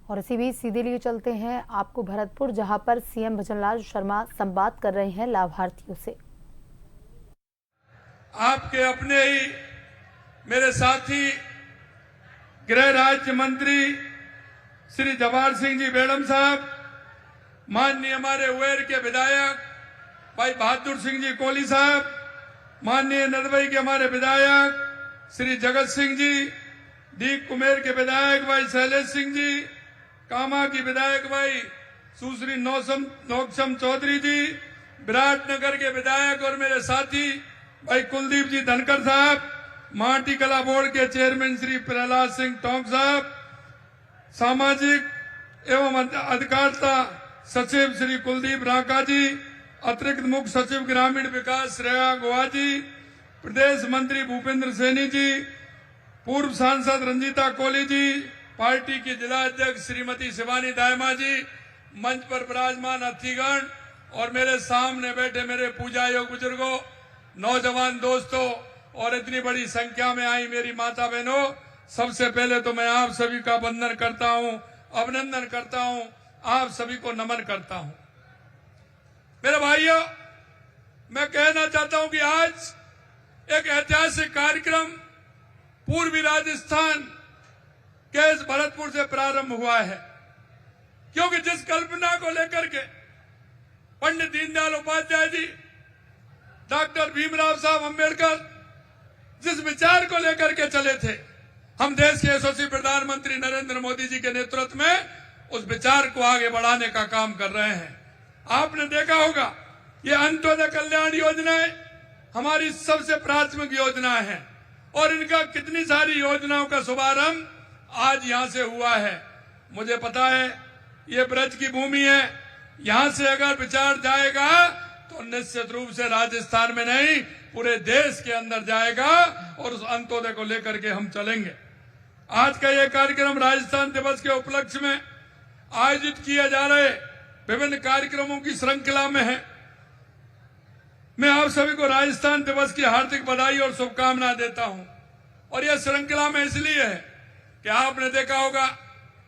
और इसी बीच सीधे लिए चलते हैं आपको भरतपुर, जहां पर सीएम भजनलाल शर्मा संवाद कर रहे हैं लाभार्थियों से। आपके अपने ही मेरे साथी गृह राज्य मंत्री श्री जवाहर सिंह जी बेड़म साहब, माननीय हमारे उवेर के विधायक भाई बहादुर सिंह जी कोहली साहब, माननीय नदवई के हमारे विधायक श्री जगत सिंह जी, दीप कुमेर के विधायक भाई शैलेश सिंह जी, कामा की विधायक भाई सुश्री नौक्षम चौधरी जी, विराटनगर के विधायक और मेरे साथी भाई कुलदीप जी धनखड़ साहब, माटी कला बोर्ड के चेयरमैन श्री प्रहलाद सिंह टोंक साहब, सामाजिक एवं अधिकारिता सचिव श्री कुलदीप राका जी, अतिरिक्त मुख्य सचिव ग्रामीण विकास श्रेया गोवा जी, प्रदेश मंत्री भूपेंद्र सैनी जी, पूर्व सांसद रंजीता कोहली जी, पार्टी की जिला अध्यक्ष श्रीमती शिवानी दायमा जी, मंच पर विराजमान अतिथिगण और मेरे सामने बैठे मेरे पूजा योग बुजुर्गों, नौजवान दोस्तों और इतनी बड़ी संख्या में आई मेरी माता बहनों, सबसे पहले तो मैं आप सभी का वंदन करता हूं, अभिनंदन करता हूं, आप सभी को नमन करता हूं। मेरे भाइयों, मैं कहना चाहता हूं कि आज एक ऐतिहासिक कार्यक्रम पूर्वी राजस्थान के इस भरतपुर से प्रारंभ हुआ है, क्योंकि जिस कल्पना को लेकर के पंडित दीनदयाल उपाध्याय जी, डॉक्टर भीमराव साहब अंबेडकर जिस विचार को लेकर के चले थे, हम देश के यशस्वी प्रधानमंत्री नरेंद्र मोदी जी के नेतृत्व में उस विचार को आगे बढ़ाने का काम कर रहे हैं। आपने देखा होगा ये अंत्योदय कल्याण योजनाएं हमारी सबसे प्राथमिक योजनाएं हैं और इनका कितनी सारी योजनाओं का शुभारंभ आज यहां से हुआ है। मुझे पता है ये ब्रज की भूमि है, यहां से अगर विचार जाएगा तो निश्चित रूप से राजस्थान में नहीं पूरे देश के अंदर जाएगा और उस अंत्योदय को लेकर के हम चलेंगे। आज का ये कार्यक्रम राजस्थान दिवस के उपलक्ष्य में आयोजित किए जा रहे विभिन्न कार्यक्रमों की श्रृंखला में है। मैं आप सभी को राजस्थान दिवस की हार्दिक बधाई और शुभकामनाएं देता हूं। और यह श्रृंखला में इसलिए है कि आपने देखा होगा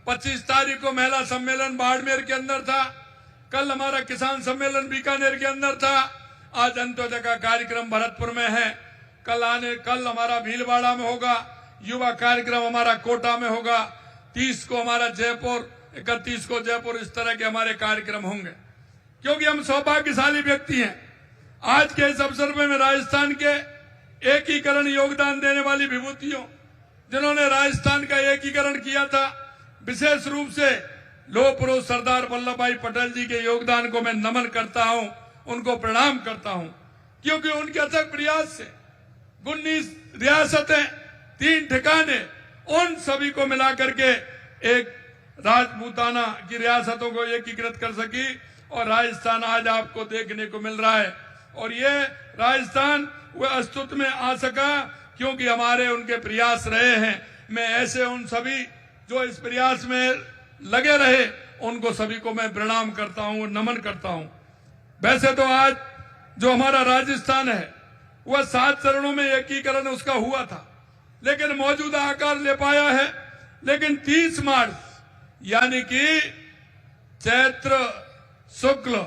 25 तारीख को महिला सम्मेलन बाड़मेर के अंदर था, कल हमारा किसान सम्मेलन बीकानेर के अंदर था, आज अंत्योदय का कार्यक्रम भरतपुर में है, कल हमारा भीलवाड़ा में होगा, युवा कार्यक्रम हमारा कोटा में होगा, 30 को हमारा जयपुर, 31 को जयपुर, इस तरह के हमारे कार्यक्रम होंगे। क्योंकि हम सौभाग्यशाली व्यक्ति हैं। आज के इस अवसर में मैं राजस्थान के एकीकरण योगदान देने वाली विभूतियों, जिन्होंने राजस्थान का एकीकरण किया था, विशेष रूप से लोह पुरुष सरदार वल्लभ भाई पटेल जी के योगदान को मैं नमन करता हूं, उनको प्रणाम करता हूं। क्योंकि उनके अथक प्रयास से 19 रियासतें, 3 ठिकाने, उन सभी को मिलाकर के एक राजपूताना की रियासतों को एकीकृत कर सकी और राजस्थान आज आपको देखने को मिल रहा है। और ये राजस्थान वह अस्तित्व में आ सका क्योंकि हमारे उनके प्रयास रहे हैं। मैं ऐसे उन सभी जो इस प्रयास में लगे रहे उनको सभी को मैं प्रणाम करता हूं, नमन करता हूं। वैसे तो आज जो हमारा राजस्थान है वह 7 चरणों में एकीकरण उसका हुआ था, लेकिन मौजूदा आकार ले पाया है। लेकिन 30 मार्च यानी कि चैत्र शुक्ल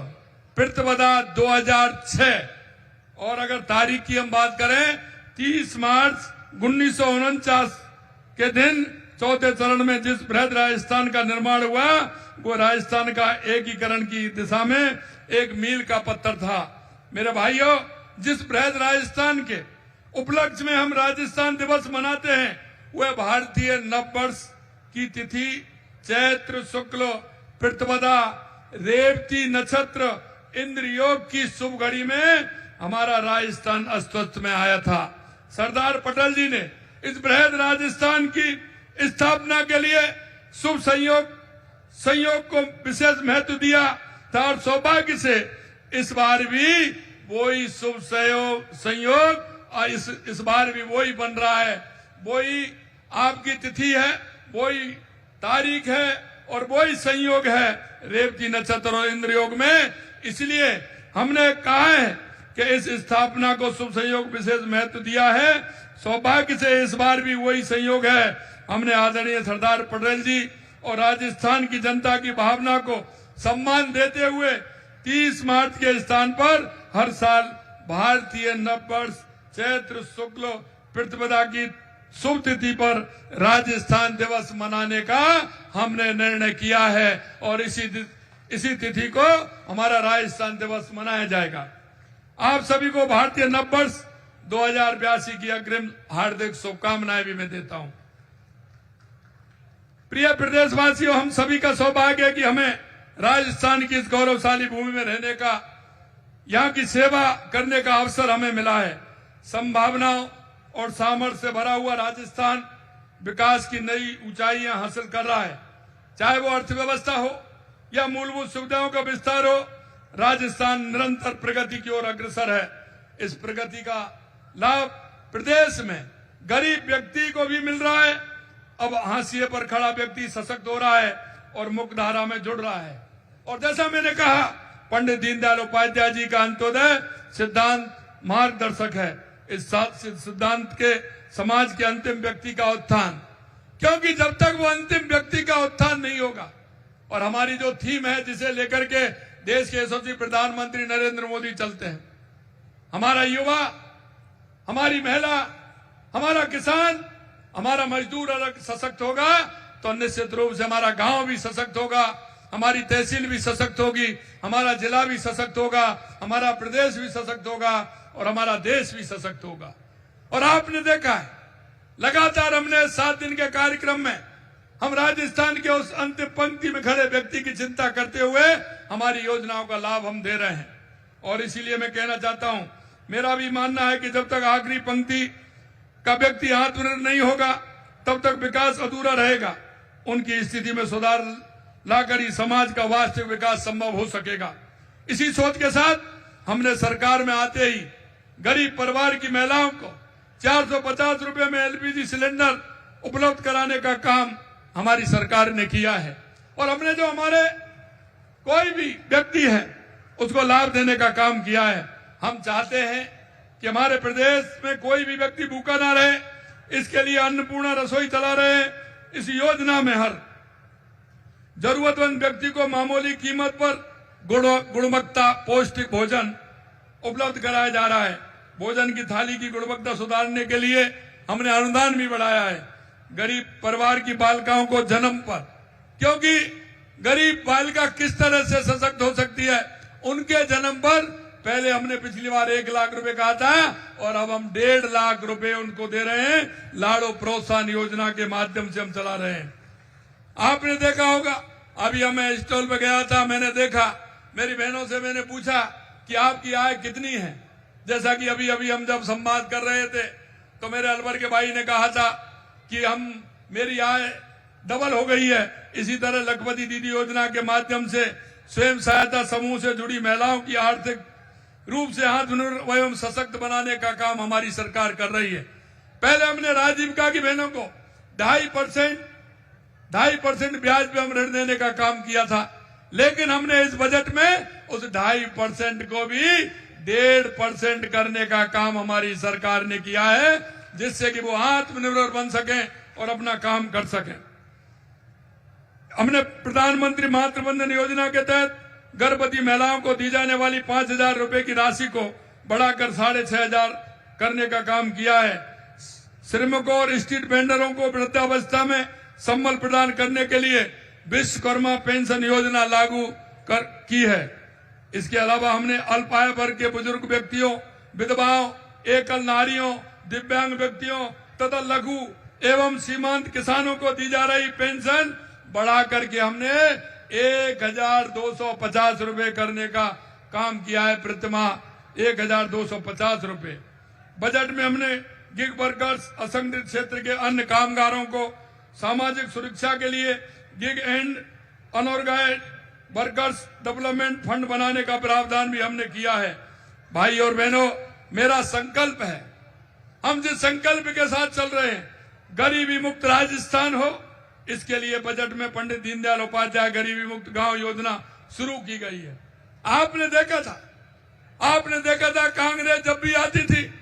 प्रतिपदा 2006, और अगर तारीख की हम बात करें 30 मार्च 1949 के दिन चौथे चरण में जिस बृहद राजस्थान का निर्माण हुआ वो राजस्थान का एकीकरण की दिशा में एक मील का पत्थर था। मेरे भाइयों, जिस बृहद राजस्थान के उपलक्ष्य में हम राजस्थान दिवस मनाते हैं वह भारतीय नववर्ष की तिथि चैत्र शुक्ल प्रतिपदा रेवती नक्षत्र इंद्र योग की शुभ घड़ी में हमारा राजस्थान अस्तित्व में आया था। सरदार पटेल जी ने इस बृहद राजस्थान की स्थापना के लिए शुभ संयोग को विशेष महत्व दिया था और सौभाग्य से इस बार भी वही शुभ संयोग और इस बार भी वही बन रहा है। वही आपकी तिथि है, वही तारीख है और वही संयोग है रेवती नक्षत्र और इंद्र योग में। इसलिए हमने कहा है कि इस स्थापना को शुभ संयोग विशेष महत्व दिया है। सौभाग्य से इस बार भी वही संयोग है। हमने आदरणीय सरदार पटेल जी और राजस्थान की जनता की भावना को सम्मान देते हुए 30 मार्च के स्थान पर हर साल भारतीय नववर्ष चैत्र शुक्ल प्रतिपदा की शुभ तिथि पर राजस्थान दिवस मनाने का हमने निर्णय किया है और इसी तिथि को हमारा राजस्थान दिवस मनाया जाएगा। आप सभी को भारतीय नववर्ष 2082 की अग्रिम हार्दिक शुभकामनाएं भी मैं देता हूं। प्रिय प्रदेशवासियों, हम सभी का सौभाग्य है कि हमें राजस्थान की इस गौरवशाली भूमि में रहने का, यहाँ की सेवा करने का अवसर हमें मिला है। संभावनाओं और सामर्थ्य से भरा हुआ राजस्थान विकास की नई ऊंचाइयां हासिल कर रहा है। चाहे वो अर्थव्यवस्था हो या मूलभूत सुविधाओं का विस्तार हो, राजस्थान निरंतर प्रगति की ओर अग्रसर है। इस प्रगति का लाभ प्रदेश में गरीब व्यक्ति को भी मिल रहा है। अब हाशिए पर खड़ा व्यक्ति सशक्त हो रहा है और मुख्यधारा में जुड़ रहा है। और जैसा मैंने कहा, पंडित दीनदयाल उपाध्याय जी का अंत्योदय सिद्धांत मार्गदर्शक है। इस सिद्धांत के समाज के अंतिम व्यक्ति का उत्थान, क्योंकि जब तक वो अंतिम व्यक्ति का उत्थान नहीं होगा, और हमारी जो थीम है जिसे लेकर के देश के यशस्वी प्रधानमंत्री नरेंद्र मोदी चलते हैं, हमारा युवा, हमारी महिला, हमारा किसान, हमारा मजदूर अगर सशक्त होगा तो निश्चित रूप से हमारा गांव भी सशक्त होगा, हमारी तहसील भी सशक्त होगी, हमारा जिला भी सशक्त होगा, हमारा प्रदेश भी सशक्त होगा और हमारा देश भी सशक्त होगा। और आपने देखा है, लगातार हमने 7 दिन के कार्यक्रम में हम राजस्थान के उस अंतिम पंक्ति में खड़े व्यक्ति की चिंता करते हुए हमारी योजनाओं का लाभ हम दे रहे हैं। और इसीलिए मैं कहना चाहता हूं, मेरा भी मानना है कि जब तक आखिरी पंक्ति का व्यक्ति आत्मनिर्भर नहीं होगा तब तक विकास अधूरा रहेगा। उनकी स्थिति में सुधार लाकर ही समाज का वास्तविक विकास संभव हो सकेगा। इसी सोच के साथ हमने सरकार में आते ही गरीब परिवार की महिलाओं को 450 रुपए में एलपीजी सिलेंडर उपलब्ध कराने का काम हमारी सरकार ने किया है। और हमने जो हमारे कोई भी व्यक्ति है उसको लाभ देने का काम किया है। हम चाहते हैं कि हमारे प्रदेश में कोई भी व्यक्ति भूखा ना रहे, इसके लिए अन्नपूर्णा रसोई चला रहे हैं। इस योजना में हर जरूरतमंद व्यक्ति को मामूली कीमत पर गुणवत्ता पौष्टिक भोजन उपलब्ध कराया जा रहा है। भोजन की थाली की गुणवत्ता सुधारने के लिए हमने अनुदान भी बढ़ाया है। गरीब परिवार की बालिकाओं को जन्म पर, क्योंकि गरीब बालिका किस तरह से सशक्त हो सकती है, उनके जन्म पर पहले हमने पिछली बार 1 लाख रुपए कहा था और अब हम 1.5 लाख रुपए उनको दे रहे हैं। लाड़ो प्रोत्साहन योजना के माध्यम से हम चला रहे हैं। आपने देखा होगा, अभी मैं स्टॉल पे गया था, मैंने देखा, मेरी बहनों से मैंने पूछा कि आपकी आय कितनी है। जैसा कि अभी हम जब संवाद कर रहे थे तो मेरे अलवर के भाई ने कहा था कि मेरी आय डबल हो गई है। इसी तरह लखपति दीदी योजना के माध्यम से स्वयं सहायता समूह से जुड़ी महिलाओं की आर्थिक रूप से आत्मनिर्भर एवं सशक्त बनाने का काम हमारी सरकार कर रही है। पहले हमने राजीविका की बहनों को 2.5% ब्याज पे हम ऋण देने का काम किया था, लेकिन हमने इस बजट में उस 2.5% को भी 1.5% करने का काम हमारी सरकार ने किया है, जिससे कि वो आत्मनिर्भर बन सकें और अपना काम कर सकें। हमने प्रधानमंत्री मातृवंदन योजना के तहत गर्भवती महिलाओं को दी जाने वाली 5,000 रुपए की राशि को बढ़ाकर 6,500 करने का काम किया है। श्रमिकों और स्ट्रीट वेंडरों को वृद्धावस्था में संबल प्रदान करने के लिए विश्वकर्मा पेंशन योजना लागू की है। इसके अलावा हमने अल्प आय वर्ग के बुजुर्ग व्यक्तियों, विधवाओं, एकल नारियों, दिव्यांग व्यक्तियों तथा लघु एवं सीमांत किसानों को दी जा रही पेंशन बढ़ा करके हमने 1,250 रुपए करने का काम किया है। प्रतिमाह 1,250 रुपए। बजट में हमने गिग वर्कर्स, असंगठित क्षेत्र के अन्य कामगारों को सामाजिक सुरक्षा के लिए gig and unorganised workers development fund बनाने का प्रावधान भी हमने किया है। भाई और बहनों, मेरा संकल्प है, हम जिस संकल्प के साथ चल रहे हैं, गरीबी मुक्त राजस्थान हो, इसके लिए बजट में पंडित दीनदयाल उपाध्याय गरीबी मुक्त गांव योजना शुरू की गई है। आपने देखा था कांग्रेस जब भी आती थी,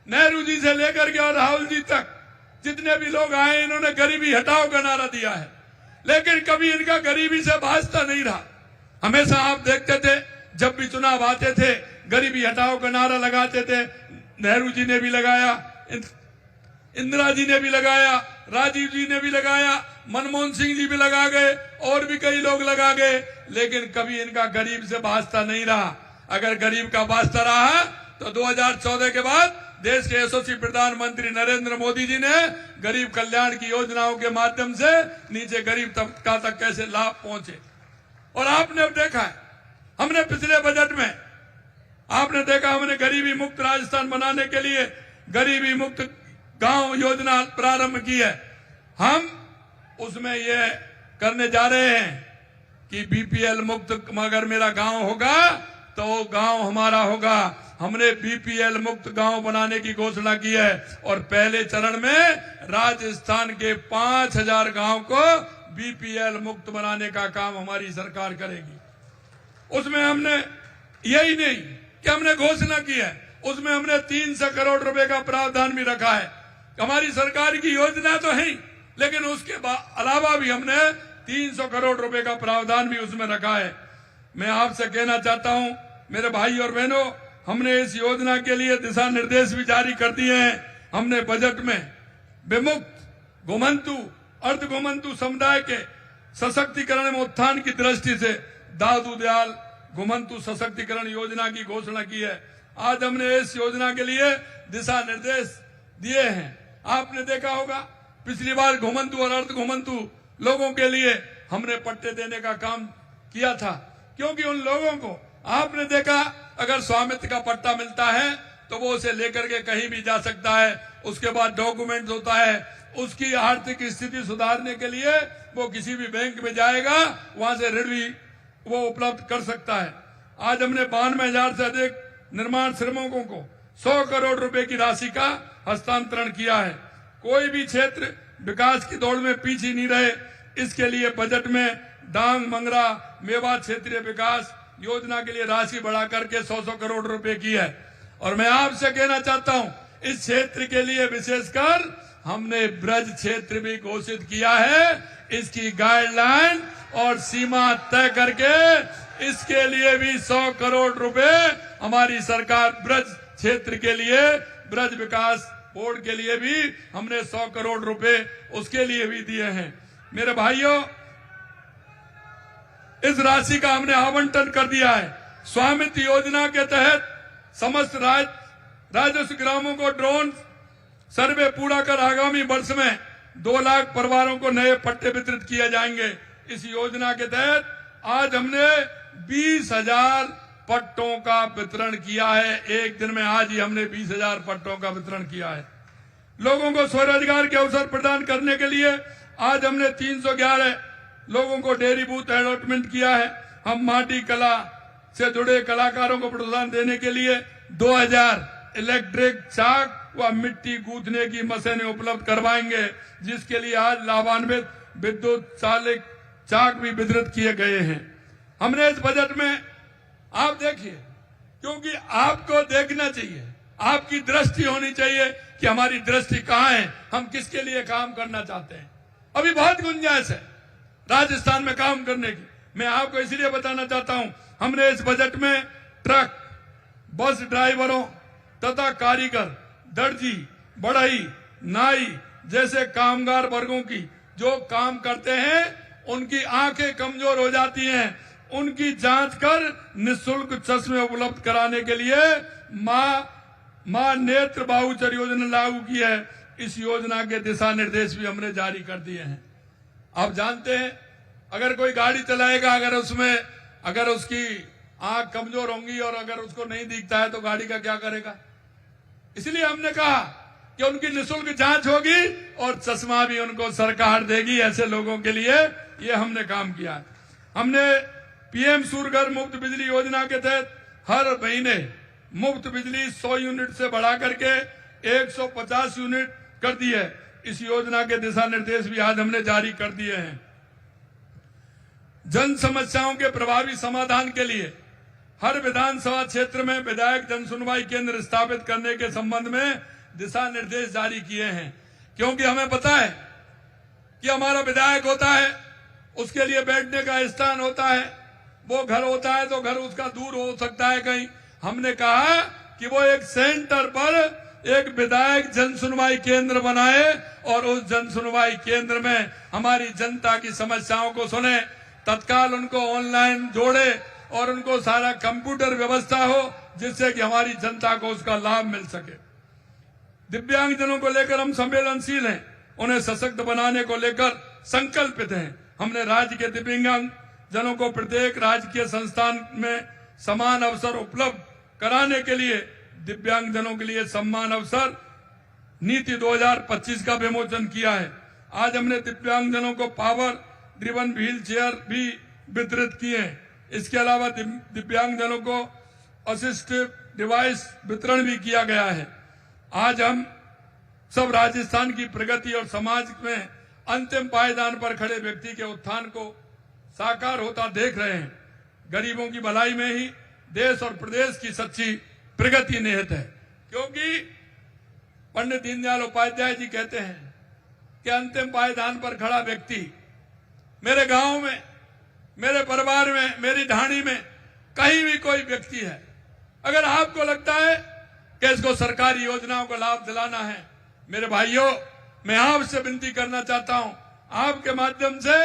नेहरू जी से लेकर के और राहुल जी तक जितने भी लोग आए, इन्होंने गरीबी हटाओ का नारा दिया है। लेकिन कभी इनका गरीबी से वास्ता नहीं रहा। हमेशा आप देखते थे जब भी चुनाव आते थे गरीबी हटाओ का नारा लगाते थे। नेहरू जी ने भी लगाया, इंदिरा जी ने भी लगाया, राजीव जी ने भी लगाया, मनमोहन सिंह जी भी लगा गए और भी कई लोग लगा गए, लेकिन कभी इनका गरीब से वास्ता नहीं रहा। अगर गरीब का वास्ता रहा तो 2014 के बाद देश के यशस्वी प्रधानमंत्री नरेंद्र मोदी जी ने गरीब कल्याण की योजनाओं के माध्यम से नीचे गरीब तबका तक कैसे लाभ पहुंचे। और आपने अब देखा है, हमने पिछले बजट में आपने देखा हमने गरीबी मुक्त राजस्थान बनाने के लिए गरीबी मुक्त गांव योजना प्रारंभ की है। हम उसमें ये करने जा रहे हैं कि बीपीएल मुक्त अगर मेरा गांव होगा तो वो गांव हमारा होगा। हमने बीपीएल मुक्त गांव बनाने की घोषणा की है और पहले चरण में राजस्थान के 5000 गांव को बीपीएल मुक्त बनाने का काम हमारी सरकार करेगी। उसमें हमने यही नहीं कि हमने घोषणा की है, उसमें हमने 300 करोड़ रुपए का प्रावधान भी रखा है। हमारी सरकार की योजना तो है, लेकिन उसके अलावा भी हमने 300 करोड़ रुपए का प्रावधान भी उसमें रखा है। मैं आपसे कहना चाहता हूं मेरे भाई और बहनों, हमने इस योजना के लिए दिशा निर्देश भी जारी कर दिए हैं। हमने बजट में विमुक्त घुमंतु अर्ध घुमंतु समुदाय के सशक्तिकरण में उत्थान की दृष्टि से दादू दयाल घुमंतु सशक्तिकरण योजना की घोषणा की है। आज हमने इस योजना के लिए दिशा निर्देश दिए हैं। आपने देखा होगा पिछली बार घुमंतु और अर्ध घुमंतु लोगों के लिए हमने पट्टे देने का काम किया था, क्योंकि उन लोगों को आपने देखा अगर स्वामित्व का पट्टा मिलता है तो वो उसे लेकर के कहीं भी जा सकता है। उसके बाद डॉक्यूमेंट होता है, उसकी आर्थिक स्थिति सुधारने के लिए वो किसी भी बैंक में जाएगा, वहां से ऋण भी वो उपलब्ध कर सकता है। आज हमने 92,000 से अधिक निर्माण श्रमिकों को 100 करोड़ रुपए की राशि का हस्तांतरण किया है। कोई भी क्षेत्र विकास की दौड़ में पीछे नहीं रहे, इसके लिए बजट में डांग मंगरा मेवात क्षेत्रीय विकास योजना के लिए राशि बढ़ा करके 100 करोड़ रुपए की है। और मैं आपसे कहना चाहता हूं इस क्षेत्र के लिए विशेषकर हमने ब्रज क्षेत्र भी घोषित किया है। इसकी गाइडलाइन और सीमा तय करके इसके लिए भी 100 करोड़ रुपए हमारी सरकार ब्रज क्षेत्र के लिए, ब्रज विकास बोर्ड के लिए भी हमने 100 करोड़ रुपए उसके लिए भी दिए हैं। मेरे भाइयों, इस राशि का हमने आवंटन कर दिया है। स्वामित्व योजना के तहत समस्त राजस्व ग्रामों को ड्रोन सर्वे पूरा कर आगामी वर्ष में 2 लाख परिवारों को नए पट्टे वितरित किए जाएंगे। इस योजना के तहत आज हमने 20,000 पट्टों का वितरण किया है। एक दिन में आज ही हमने 20,000 पट्टों का वितरण किया है। लोगों को स्वरोजगार के अवसर प्रदान करने के लिए आज हमने 311 लोगों को डेयरी बूथ अलॉटमेंट किया है। हम माटी कला से जुड़े कलाकारों को प्रोत्साहन देने के लिए 2000 इलेक्ट्रिक चाक व मिट्टी गूंथने की मशीनें उपलब्ध करवाएंगे, जिसके लिए आज लाभान्वित विद्युत चालित चाक भी वितरित किए गए हैं। हमने इस बजट में आप देखिए, क्योंकि आपको देखना चाहिए, आपकी दृष्टि होनी चाहिए कि हमारी दृष्टि कहाँ है, हम किसके लिए काम करना चाहते हैं। अभी बहुत गुंजाइश है राजस्थान में काम करने की। मैं आपको इसलिए बताना चाहता हूं, हमने इस बजट में ट्रक, बस ड्राइवरों तथा कारीगर, दर्जी, बढ़ई, नाई जैसे कामगार वर्गों की जो काम करते हैं, उनकी आंखें कमजोर हो जाती हैं, उनकी जांच कर निःशुल्क चश्मे उपलब्ध कराने के लिए मां नेत्र बाहुचर योजना लागू की है। इस योजना के दिशा निर्देश भी हमने जारी कर दिए हैं। आप जानते हैं अगर कोई गाड़ी चलाएगा, अगर उसकी आंख कमजोर होंगी और अगर उसको नहीं दिखता है तो गाड़ी का क्या करेगा। इसलिए हमने कहा कि उनकी निःशुल्क जांच होगी और चश्मा भी उनको सरकार देगी। ऐसे लोगों के लिए ये हमने काम किया है। हमने पीएम सूर्य घर मुफ्त बिजली योजना के तहत हर महीने मुफ्त बिजली 100 यूनिट से बढ़ा करके 150 यूनिट कर दी है। इस योजना के दिशा निर्देश भी आज हमने जारी कर दिए हैं। जन समस्याओं के प्रभावी समाधान के लिए हर विधानसभा क्षेत्र में विधायक जन सुनवाई केंद्र स्थापित करने के संबंध में दिशा निर्देश जारी किए हैं, क्योंकि हमें पता है कि हमारा विधायक होता है उसके लिए बैठने का स्थान होता है, वो घर होता है तो घर उसका दूर हो सकता है कहीं। हमने कहा कि वो एक सेंटर पर एक विधायक जन सुनवाई केंद्र बनाए और उस जन सुनवाई केंद्र में हमारी जनता की समस्याओं को सुने, तत्काल उनको ऑनलाइन जोड़े और उनको सारा कंप्यूटर व्यवस्था हो जिससे कि हमारी जनता को उसका लाभ मिल सके। दिव्यांगजनों को लेकर हम संवेदनशील हैं, उन्हें सशक्त बनाने को लेकर संकल्पित हैं। हमने राज्य के दिव्यांग जनों को प्रत्येक राजकीय संस्थान में समान अवसर उपलब्ध कराने के लिए दिव्यांगजनों के लिए सम्मान अवसर नीति 2025 का विमोचन किया है। आज हमने दिव्यांगजनों को पावर ड्रिवन व्हील चेयर भी वितरित किए हैं। इसके अलावा दिव्यांगजनों को असिस्टिव डिवाइस वितरण भी किया गया है। आज हम सब राजस्थान की प्रगति और समाज में अंतिम पायदान पर खड़े व्यक्ति के उत्थान को साकार होता देख रहे हैं। गरीबों की भलाई में ही देश और प्रदेश की सच्ची प्रगति निहित है, क्योंकि पंडित दीनदयाल उपाध्याय जी कहते हैं कि अंतिम पायदान पर खड़ा व्यक्ति मेरे गांव में, मेरे परिवार में, मेरी ढाणी में कहीं भी कोई व्यक्ति है, अगर आपको लगता है कि इसको सरकारी योजनाओं का लाभ दिलाना है, मेरे भाइयों, मैं आपसे विनती करना चाहता हूं, आपके माध्यम से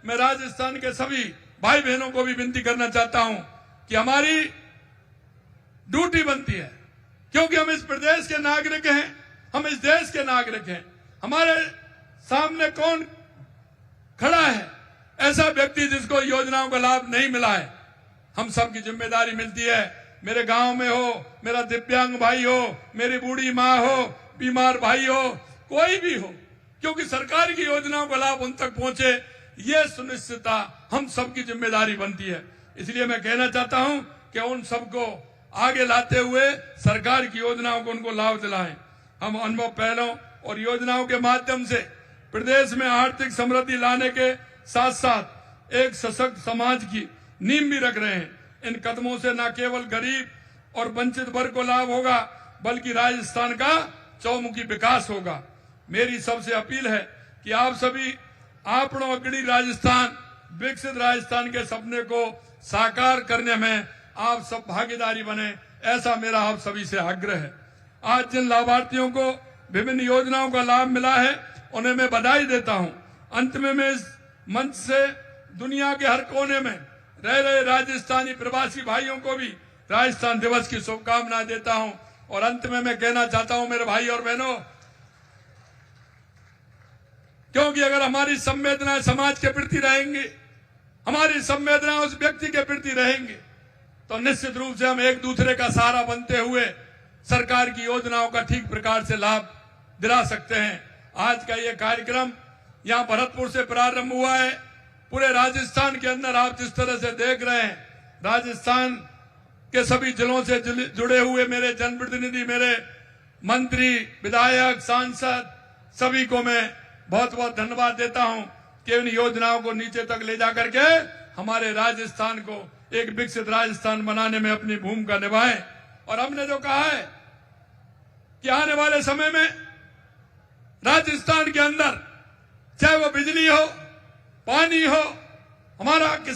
मैं राजस्थान के सभी भाई बहनों को भी विनती करना चाहता हूं कि हमारी ड्यूटी बनती है, क्योंकि हम इस प्रदेश के नागरिक हैं, हम इस देश के नागरिक हैं। हमारे सामने कौन खड़ा है ऐसा व्यक्ति जिसको योजनाओं का लाभ नहीं मिला है? हम सबकी जिम्मेदारी मिलती है। मेरे गांव में हो, मेरा दिव्यांग भाई हो, मेरी बूढ़ी माँ हो, बीमार भाई हो, कोई भी हो, क्योंकि सरकार की योजनाओं का लाभ उन तक पहुंचे, ये सुनिश्चितता हम सबकी जिम्मेदारी बनती है। इसलिए मैं कहना चाहता हूं कि उन सबको आगे लाते हुए सरकार की योजनाओं को उनको लाभ दिलाएं। हम अनुभव पहलों और योजनाओं के माध्यम से प्रदेश में आर्थिक समृद्धि लाने के साथ साथ एक सशक्त समाज की नींव भी रख रहे हैं। इन कदमों से न केवल गरीब और वंचित वर्ग को लाभ होगा, बल्कि राजस्थान का चौमुखी विकास होगा। मेरी सबसे अपील है कि आप सभी आपनो अग्रणी राजस्थान, विकसित राजस्थान के सपने को साकार करने में आप सब भागीदारी बने, ऐसा मेरा आप सभी से आग्रह है। आज जिन लाभार्थियों को विभिन्न योजनाओं का लाभ मिला है, उन्हें मैं बधाई देता हूं। अंत में मैं इस मंच से दुनिया के हर कोने में रह रहे राजस्थानी प्रवासी भाइयों को भी राजस्थान दिवस की शुभकामनाएं देता हूं। और अंत में मैं कहना चाहता हूं मेरे भाई और बहनों, क्योंकि अगर हमारी संवेदनाएं समाज के प्रति रहेंगी, हमारी संवेदनाएं उस व्यक्ति के प्रति रहेंगी, तो निश्चित रूप से हम एक दूसरे का सहारा बनते हुए सरकार की योजनाओं का ठीक प्रकार से लाभ दिला सकते हैं। आज का ये कार्यक्रम यहाँ भरतपुर से प्रारंभ हुआ है। पूरे राजस्थान के अंदर आप जिस तरह से देख रहे हैं, राजस्थान के सभी जिलों से जुड़े हुए मेरे जनप्रतिनिधि, मेरे मंत्री, विधायक, सांसद, सभी को मैं बहुत बहुत धन्यवाद देता हूं कि इन योजनाओं को नीचे तक ले जाकर के हमारे राजस्थान को एक विकसित राजस्थान बनाने में अपनी भूमिका निभाएं। और हमने जो कहा है कि आने वाले समय में राजस्थान के अंदर चाहे वो बिजली हो, पानी हो, हमारा